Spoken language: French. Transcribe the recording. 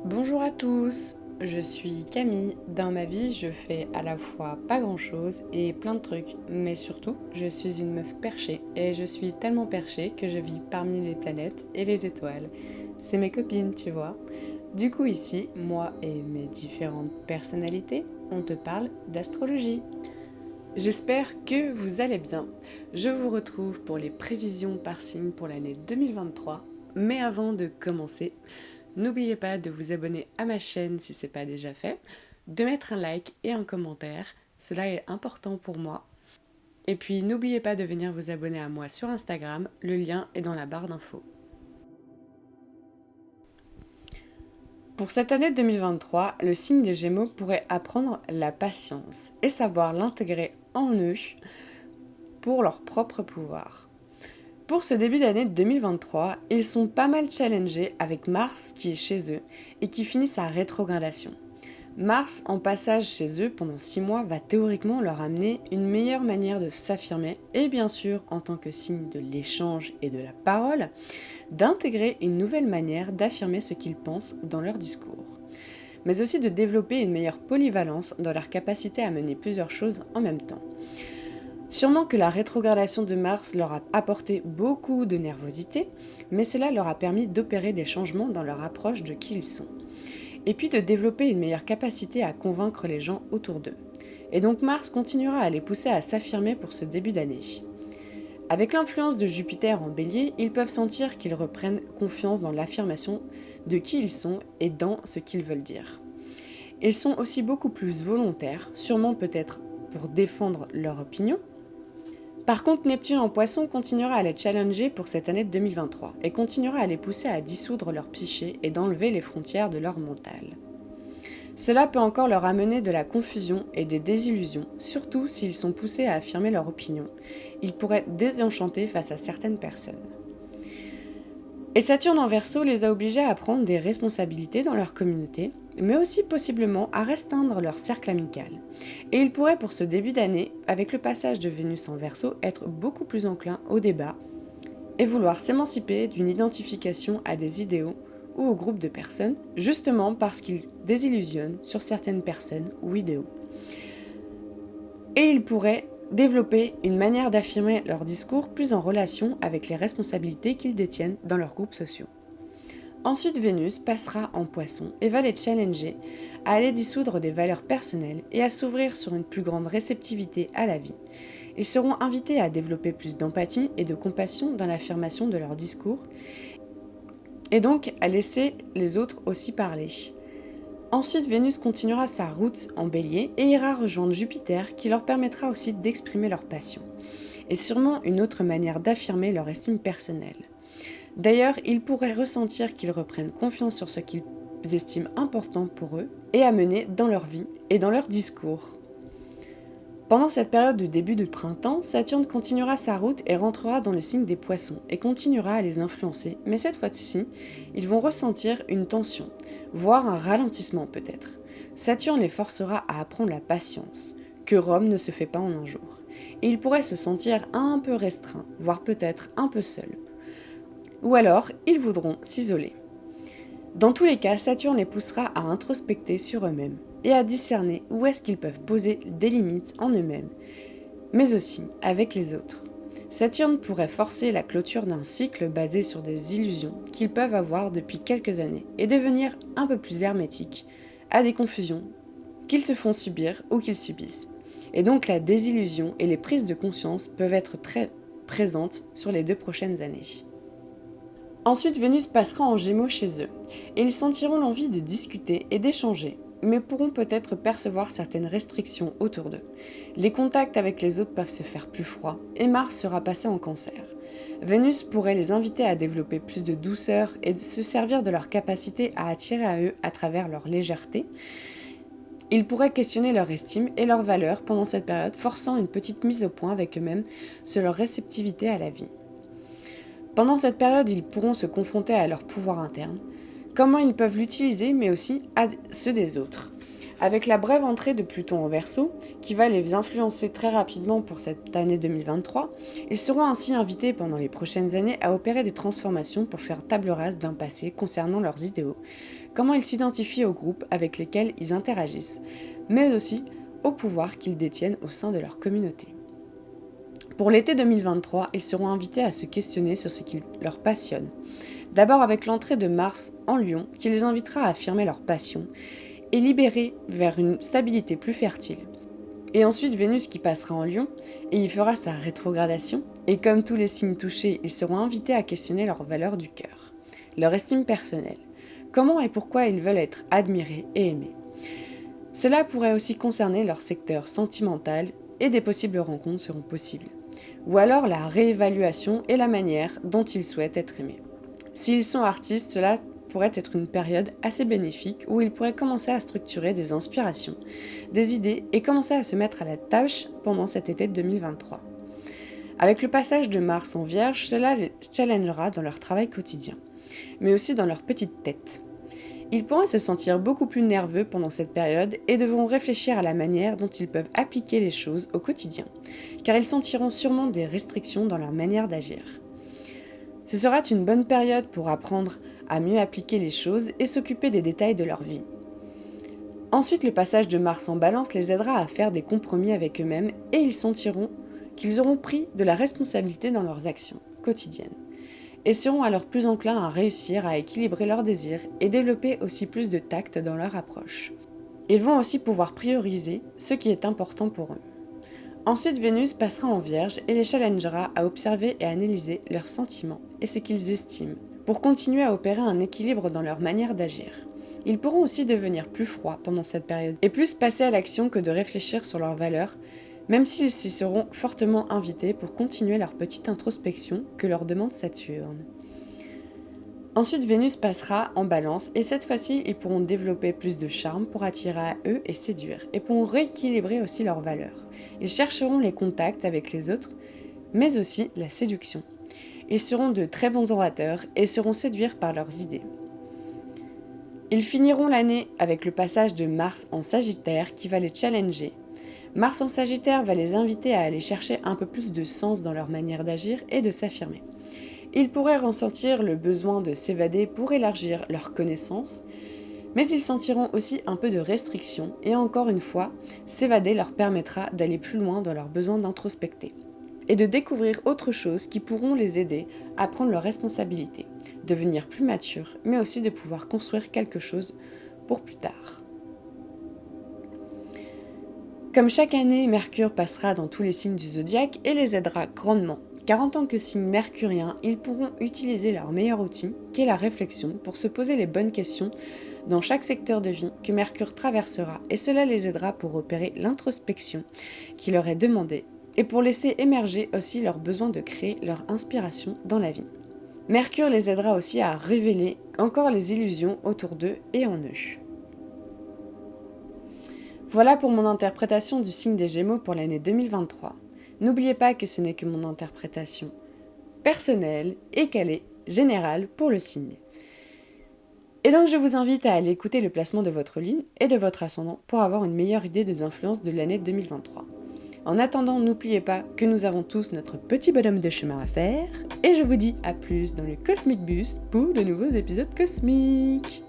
Bonjour à tous, je suis Camille. Dans ma vie, je fais à la fois pas grand-chose et plein de trucs, mais surtout, je suis une meuf perchée et je suis tellement perchée que je vis parmi les planètes et les étoiles. C'est mes copines, tu vois. Du coup ici, moi et mes différentes personnalités, on te parle d'astrologie. J'espère que vous allez bien. Je vous retrouve pour les prévisions par signe pour l'année 2023. Mais avant de commencer, n'oubliez pas de vous abonner à ma chaîne si ce n'est pas déjà fait, de mettre un like et un commentaire, cela est important pour moi. Et puis n'oubliez pas de venir vous abonner à moi sur Instagram, le lien est dans la barre d'infos. Pour cette année 2023, le signe des Gémeaux pourrait apprendre la patience et savoir l'intégrer en eux pour leur propre pouvoir. Pour ce début d'année 2023, ils sont pas mal challengés avec Mars qui est chez eux et qui finit sa rétrogradation. Mars, en passage chez eux pendant 6 mois, va théoriquement leur amener une meilleure manière de s'affirmer et bien sûr, en tant que signe de l'échange et de la parole, d'intégrer une nouvelle manière d'affirmer ce qu'ils pensent dans leur discours, mais aussi de développer une meilleure polyvalence dans leur capacité à mener plusieurs choses en même temps. Sûrement que la rétrogradation de Mars leur a apporté beaucoup de nervosité, mais cela leur a permis d'opérer des changements dans leur approche de qui ils sont, et puis de développer une meilleure capacité à convaincre les gens autour d'eux. Et donc Mars continuera à les pousser à s'affirmer pour ce début d'année. Avec l'influence de Jupiter en Bélier, ils peuvent sentir qu'ils reprennent confiance dans l'affirmation de qui ils sont et dans ce qu'ils veulent dire. Ils sont aussi beaucoup plus volontaires, sûrement peut-être pour défendre leur opinion. Par contre, Neptune en Poisson continuera à les challenger pour cette année de 2023 et continuera à les pousser à dissoudre leur psyché et d'enlever les frontières de leur mental. Cela peut encore leur amener de la confusion et des désillusions, surtout s'ils sont poussés à affirmer leur opinion. Ils pourraient être désenchantés face à certaines personnes. Et Saturne en Verseau les a obligés à prendre des responsabilités dans leur communauté, mais aussi possiblement à restreindre leur cercle amical. Et ils pourraient pour ce début d'année, avec le passage de Vénus en Verseau, être beaucoup plus enclins au débat et vouloir s'émanciper d'une identification à des idéaux ou au groupe de personnes, justement parce qu'ils désillusionnent sur certaines personnes ou idéaux. Et ils pourraient développer une manière d'affirmer leur discours plus en relation avec les responsabilités qu'ils détiennent dans leurs groupes sociaux. Ensuite, Vénus passera en Poisson et va les challenger à aller dissoudre des valeurs personnelles et à s'ouvrir sur une plus grande réceptivité à la vie. Ils seront invités à développer plus d'empathie et de compassion dans l'affirmation de leur discours et donc à laisser les autres aussi parler. Ensuite, Vénus continuera sa route en Bélier et ira rejoindre Jupiter qui leur permettra aussi d'exprimer leur passion, et sûrement une autre manière d'affirmer leur estime personnelle. D'ailleurs, ils pourraient ressentir qu'ils reprennent confiance sur ce qu'ils estiment important pour eux et à mener dans leur vie et dans leur discours. Pendant cette période de début de printemps, Saturne continuera sa route et rentrera dans le signe des Poissons et continuera à les influencer, mais cette fois-ci, ils vont ressentir une tension, voire un ralentissement peut-être. Saturne les forcera à apprendre la patience, que Rome ne se fait pas en un jour, et ils pourraient se sentir un peu restreints, voire peut-être un peu seuls. Ou alors, ils voudront s'isoler. Dans tous les cas, Saturne les poussera à introspecter sur eux-mêmes et à discerner où est-ce qu'ils peuvent poser des limites en eux-mêmes, mais aussi avec les autres. Saturne pourrait forcer la clôture d'un cycle basé sur des illusions qu'ils peuvent avoir depuis quelques années et devenir un peu plus hermétiques à des confusions qu'ils se font subir ou qu'ils subissent. Et donc la désillusion et les prises de conscience peuvent être très présentes sur les 2 prochaines années. Ensuite, Vénus passera en Gémeaux chez eux, et ils sentiront l'envie de discuter et d'échanger, mais pourront peut-être percevoir certaines restrictions autour d'eux. Les contacts avec les autres peuvent se faire plus froids, et Mars sera passé en Cancer. Vénus pourrait les inviter à développer plus de douceur et de se servir de leur capacité à attirer à eux à travers leur légèreté. Ils pourraient questionner leur estime et leur valeur pendant cette période, forçant une petite mise au point avec eux-mêmes sur leur réceptivité à la vie. Pendant cette période, ils pourront se confronter à leur pouvoir interne, comment ils peuvent l'utiliser, mais aussi à ceux des autres. Avec la brève entrée de Pluton en Verseau, qui va les influencer très rapidement pour cette année 2023, ils seront ainsi invités pendant les prochaines années à opérer des transformations pour faire table rase d'un passé concernant leurs idéaux, comment ils s'identifient aux groupes avec lesquels ils interagissent, mais aussi au pouvoir qu'ils détiennent au sein de leur communauté. Pour l'été 2023, ils seront invités à se questionner sur ce qui leur passionne. D'abord avec l'entrée de Mars en Lion, qui les invitera à affirmer leur passion et libérer vers une stabilité plus fertile. Et ensuite Vénus qui passera en Lion et y fera sa rétrogradation. Et comme tous les signes touchés, ils seront invités à questionner leurs valeurs du cœur, leur estime personnelle, comment et pourquoi ils veulent être admirés et aimés. Cela pourrait aussi concerner leur secteur sentimental et des possibles rencontres seront possibles. Ou alors la réévaluation et la manière dont ils souhaitent être aimés. S'ils sont artistes, cela pourrait être une période assez bénéfique où ils pourraient commencer à structurer des inspirations, des idées et commencer à se mettre à la tâche pendant cet été de 2023. Avec le passage de Mars en Vierge, cela les challengera dans leur travail quotidien, mais aussi dans leur petite tête. Ils pourront se sentir beaucoup plus nerveux pendant cette période et devront réfléchir à la manière dont ils peuvent appliquer les choses au quotidien, car ils sentiront sûrement des restrictions dans leur manière d'agir. Ce sera une bonne période pour apprendre à mieux appliquer les choses et s'occuper des détails de leur vie. Ensuite, le passage de Mars en Balance les aidera à faire des compromis avec eux-mêmes et ils sentiront qu'ils auront pris de la responsabilité dans leurs actions quotidiennes et seront alors plus enclins à réussir à équilibrer leurs désirs et développer aussi plus de tact dans leur approche. Ils vont aussi pouvoir prioriser ce qui est important pour eux. Ensuite, Vénus passera en Vierge et les challengera à observer et analyser leurs sentiments et ce qu'ils estiment, pour continuer à opérer un équilibre dans leur manière d'agir. Ils pourront aussi devenir plus froids pendant cette période et plus passer à l'action que de réfléchir sur leurs valeurs, même s'ils s'y seront fortement invités pour continuer leur petite introspection que leur demande Saturne. Ensuite, Vénus passera en Balance et cette fois-ci, ils pourront développer plus de charme pour attirer à eux et séduire et pourront rééquilibrer aussi leurs valeurs. Ils chercheront les contacts avec les autres, mais aussi la séduction. Ils seront de très bons orateurs et seront séduits par leurs idées. Ils finiront l'année avec le passage de Mars en Sagittaire qui va les challenger. Mars en Sagittaire va les inviter à aller chercher un peu plus de sens dans leur manière d'agir et de s'affirmer. Ils pourraient ressentir le besoin de s'évader pour élargir leurs connaissances, mais ils sentiront aussi un peu de restriction et encore une fois, s'évader leur permettra d'aller plus loin dans leur besoin d'introspecter et de découvrir autre chose qui pourront les aider à prendre leurs responsabilités, devenir plus matures, mais aussi de pouvoir construire quelque chose pour plus tard. Comme chaque année, Mercure passera dans tous les signes du zodiaque et les aidera grandement, car en tant que signe mercurien, ils pourront utiliser leur meilleur outil, qui est la réflexion, pour se poser les bonnes questions dans chaque secteur de vie que Mercure traversera, et cela les aidera pour opérer l'introspection qui leur est demandée, et pour laisser émerger aussi leur besoin de créer leur inspiration dans la vie. Mercure les aidera aussi à révéler encore les illusions autour d'eux et en eux. Voilà pour mon interprétation du signe des Gémeaux pour l'année 2023. N'oubliez pas que ce n'est que mon interprétation personnelle et qu'elle est générale pour le signe. Et donc je vous invite à aller écouter le placement de votre ligne et de votre ascendant pour avoir une meilleure idée des influences de l'année 2023. En attendant, n'oubliez pas que nous avons tous notre petit bonhomme de chemin à faire et je vous dis à plus dans le Cosmic Bus pour de nouveaux épisodes cosmiques.